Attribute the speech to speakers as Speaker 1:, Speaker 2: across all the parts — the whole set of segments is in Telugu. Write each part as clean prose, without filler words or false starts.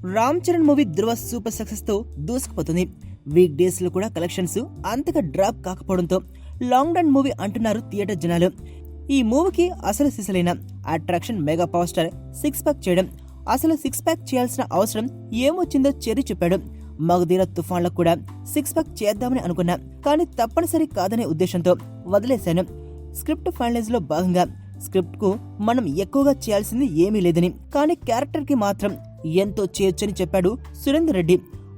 Speaker 1: రామ్ చరణ్ మూవీ ధృవ సూపర్ సక్సెస్ తో దూసుకుపోతుంది. వీక్ డేస్ లో కూడా కలెక్షన్స్ అంతగా డ్రాప్ కాకపోవడంతో లాంగ్ రన్ మూవీ అంటున్నారు థియేటర్ జనాలు. ఈ మూవీకి అసలు సిసలైన attraction mega power star six pack చేయడం. అసలు సిక్స్ ప్యాక్ చేయాల్సిన అవసరం ఏమొచ్చిందో చెర్రీ చెప్పాడు. మగధీర తుఫాన్లకు కూడా సిక్స్ ప్యాక్ చేద్దామని అనుకున్నా, కానీ తప్పనిసరి కాదనే ఉద్దేశంతో వదిలేశాను. స్క్రిప్ట్ ఫైనలైజ్ లో భాగంగా స్క్రిప్ట్ కు మనం ఎక్కువగా చేయాల్సింది ఏమీ లేదని, కానీ క్యారెక్టర్ కి మాత్రం ఎంతో చేయొచ్చని చెప్పాడు సురేందర్ రెడ్డి.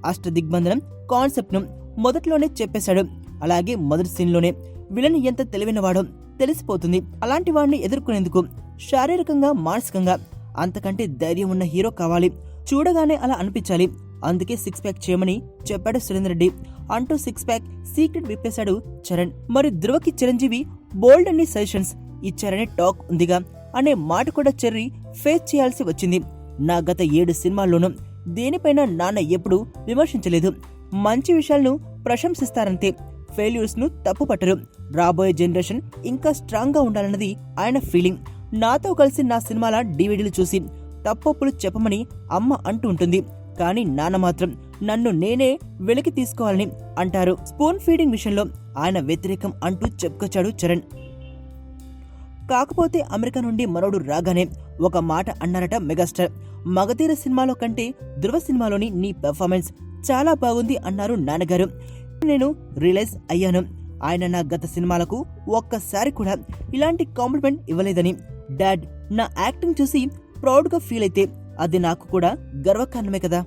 Speaker 1: అష్టదిగ్బంధనం కాన్సెప్ట్ ను మొదట్లోనే చెప్పేశాడు. అలాగే మొదటి సీన్ లోనే విలన్ ఎంత తెలివైనవాడో తెలిసిపోతుంది. అలాంటి వాడిని ఎదుర్కొనేందుకు శారీరకంగా మానసికంగా అంతకంటే ధైర్యం ఉన్న హీరో కావాలి. చూడగానే అలా అనిపించాలి. అందుకే సిక్స్ ప్యాక్ చేయమని చెప్పాడు సురేందర్ రెడ్డి అంటూ సిక్స్ ప్యాక్ సీక్రెట్ విప్పేశాడు చరణ్. మరి ధృవకి చిరంజీవి బోల్డ్ అన్ని సజెషన్స్ ఇచ్చారనే టాక్ ఉందిగా అనే మాట కూడా చెర్రీ ఫేస్ చేయాల్సి వచ్చింది. నా గత 7 సినిమాల్లోనూ దేనిపైన నాన్న ఎప్పుడూ విమర్శించలేదు. మంచి విషయాలను ప్రశంసిస్తారంతే, ఫెయిల్యూర్స్ ను తప్పు పట్టరు. రాబోయే జనరేషన్ ఇంకా స్ట్రాంగ్ గా ఉండాలన్నది ఆయన ఫీలింగ్. నాతో కలిసి నా సినిమాల డివిడీలు చూసి తప్పొప్పులు చెప్పమని అమ్మ అంటూ ఉంటుంది, కానీ నాన్న మాత్రం నన్ను నేనే వెలికి తీసుకోవాలని అంటారు. స్పూన్ ఫీడింగ్ విషయంలో ఆయన వ్యతిరేకం అంటూ చెప్పుకొచ్చాడు చరణ్. కాకపోతే అమెరికా నుండి మనోడు రాగానే ఒక మాట అన్నారట మెగాస్టార్. మగధీర సినిమాలో కంటే ధృవ సినిమాలోని నీ పెర్ఫార్మెన్స్ చాలా బాగుంది అన్నారు నాన్నగారు. నేను రియలైజ్ అయ్యాను, ఆయన నా గత సినిమాలకు ఒక్కసారి కూడా ఇలాంటి కాంప్లిమెంట్ ఇవ్వలేదని. డాడ్ నా యాక్టింగ్ చూసి ప్రౌడ్ గా ఫీల్ అయితే అది నాకు కూడా గర్వకారణమే కదా.